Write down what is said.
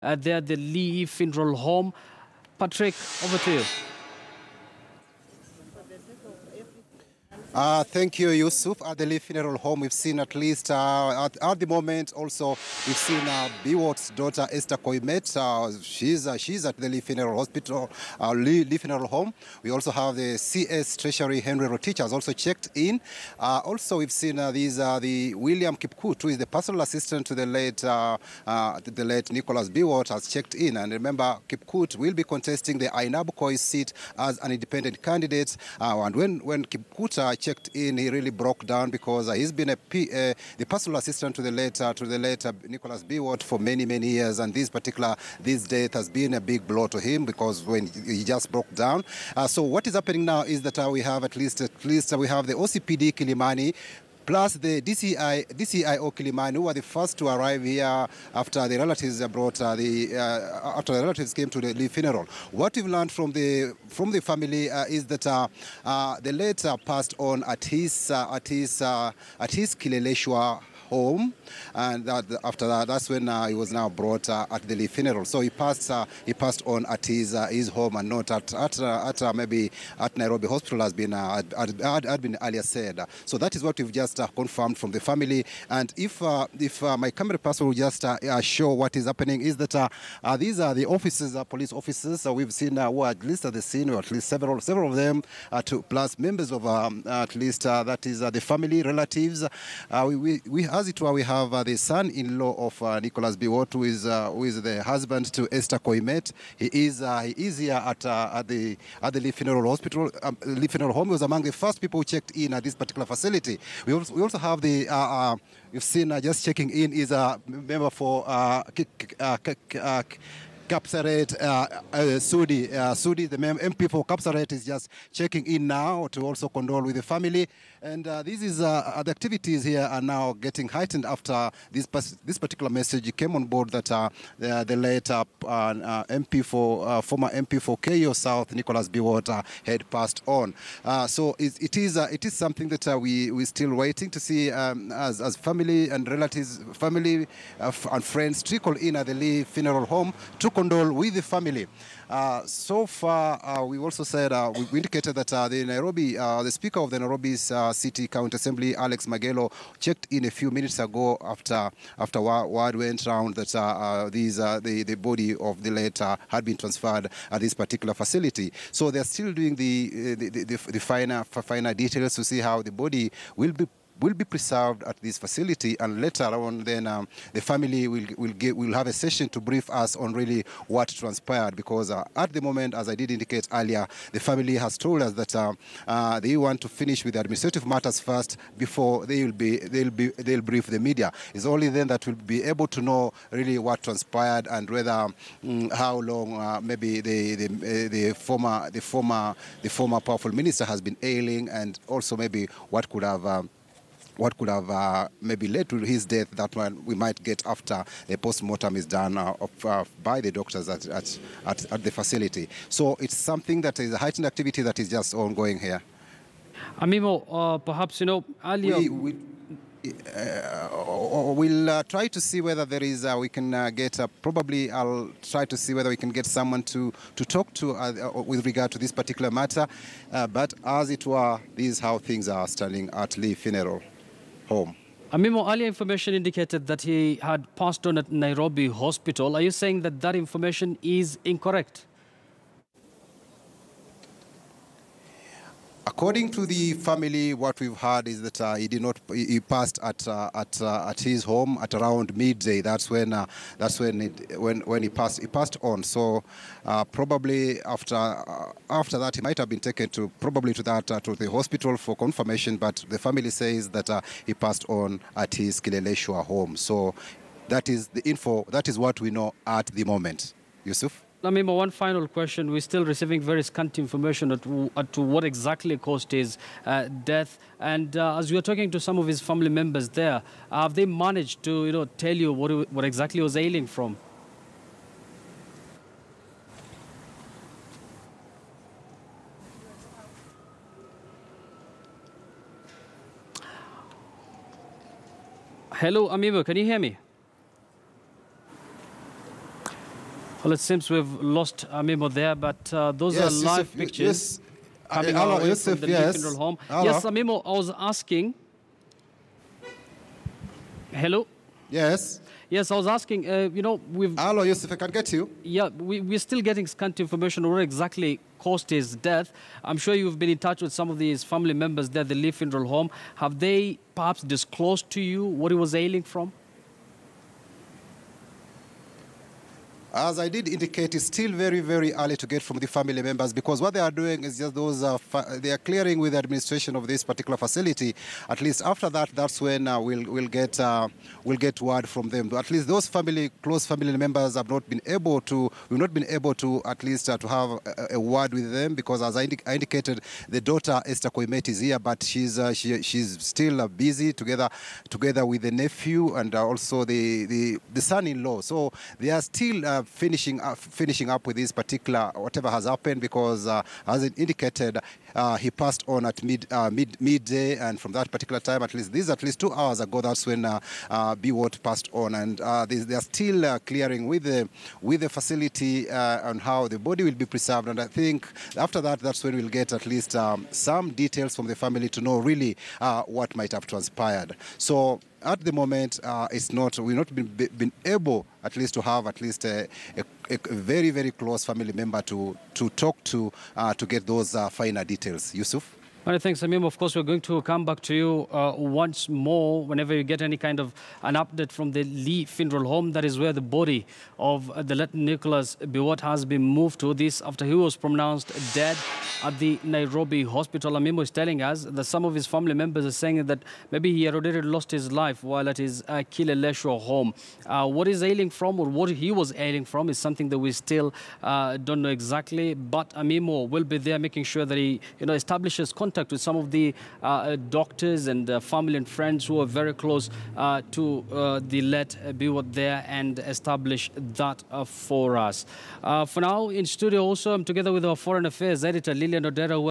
there at the Lee Funeral Home. Patrick, over to you. Thank you, Yusuf. At the Lee Funeral Home, we've seen at least, at the moment also, we've seen Biwott's daughter, Esther Koimet. She's at the Lee Funeral Hospital, Lee Funeral Home. We also have the CS Treasury Henry Rotich has also checked in. Also, we've seen the William Kipkut, who is the personal assistant to the late Nicholas Biwott, has checked in. And remember, Kipkut will be contesting the Ainab Koi seat as an independent candidate. And when Kipkut checked in, he really broke down because he's been the personal assistant to the late Nicholas Biwott for many years, and this death has been a big blow to him because when he just broke down. So what is happening now is that we have at least we have the OCPD Kilimani plus the DCIO Kilimani, who were the first to arrive here after the relatives after the relatives came to the Lee funeral. What we've learned from the family is that the late passed on at his Kileleshwa home, and after that, that's when he was now brought at the Lee funeral. So he passed on at his home and not at maybe at Nairobi Hospital as had been earlier said. So that is what we've just confirmed from the family. And if my camera person will just show what is happening, is that these are the officers, police officers we've seen who are at least at the scene, or at least several of them, plus members of at least that is the family relatives. As it were, we have the son-in-law of Nicholas Biwott, who is the husband to Esther Koimet. He is here at the Lee Funeral Hospital. Lee Funeral Home. He was among the first people who checked in at this particular facility. We also have the you've seen just checking in is a member for Kapsaret, Sudi, the MP for Kapsaret, is just checking in now to also condole with the family. And this is the activities here are now getting heightened after this particular message came on board that the late MP for former MP for KO South, Nicholas Biwott, had passed on. So it is something that we're still waiting to see as family and relatives, family and friends trickle in at the Lee Funeral Home to condole with the family. So far, we also said, we indicated that the Speaker of the Nairobi City County Assembly, Alex Magelo, checked in a few minutes ago after word went round that the body of the late had been transferred at this particular facility. So they're still doing the finer details to see how the body will be preserved at this facility, and later on then the family will have a session to brief us on really what transpired, because at the moment, as I did indicate earlier, the family has told us that they want to finish with the administrative matters first before they'll brief the media. It's only then that we'll be able to know really what transpired and whether how long maybe the former powerful minister has been ailing, and also maybe what could have maybe led to his death, that one we might get after the post-mortem is done by the doctors at the facility. So it's something that is a heightened activity that is just ongoing here. Amimo, perhaps, earlier... We'll try to see whether there is, we can get, probably I'll try to see whether we can get someone to talk to with regard to this particular matter. But as it were, this is how things are standing at Lee Funeral Home. Amimo, earlier information indicated that he had passed on at Nairobi Hospital. Are you saying that information is incorrect? According to the family, what we've heard is that he passed at his home at around midday. That's when he passed on. So probably after that, he might have been taken to the hospital for confirmation. But the family says that he passed on at his Kileleshwa home. So that is the info. That is what we know at the moment. Yusuf? Amimo, one final question. We're still receiving very scant information as to what exactly caused his death. And as we were talking to some of his family members there, have they managed to tell you what exactly was ailing from? Hello, Amimo, can you hear me? Well, it seems we've lost Amimo there, but those are Yes, live Yusuf, pictures coming hello, our way Yusuf, from the yes. funeral home. Hello. Yes, Amimo, I was asking. Hello? Yes. Yes, I was asking, we've... Hello, Yusuf, I can get you. Yeah, we're still getting scant information on what exactly caused his death. I'm sure you've been in touch with some of his family members there at the Lee Funeral Home. Have they perhaps disclosed to you what he was ailing from? As I did indicate, it's still very, very early to get from the family members, because what they are doing is just they are clearing with the administration of this particular facility. At least after that, that's when we'll get word from them. At least those close family members have not been able to. We've not been able to at least to have a word with them, because as I indicated, the daughter Esther Koimet is here, but she's still busy together with the nephew and also the son-in-law. So they are still finishing up with this particular whatever has happened, because as it indicated, he passed on at midday, and from that particular time, at least 2 hours ago, that's when Biwott passed on, and they are still clearing with the facility on how the body will be preserved. And I think after that, that's when we'll get at least some details from the family to know really what might have transpired. So at the moment, we've not been able at least to have at least a very, very close family member to talk to get those finer details. Yusuf? Many thanks, Amim. Of course, we're going to come back to you once more whenever you get any kind of an update from the Lee Funeral Home. That is where the body of the late Nicholas Biwott has been moved to. This after he was pronounced dead at the Nairobi hospital. Amimo is telling us that some of his family members are saying that maybe he had already lost his life while at his Kileleshwa home. What is ailing from, or what he was ailing from, is something that we still don't know exactly. But Amimo will be there making sure that he establishes contact with some of the doctors and family and friends who are very close to the late Biwott there, and establish that for us. For now, in studio also, I'm together with our Foreign Affairs editor, Lilian Odera,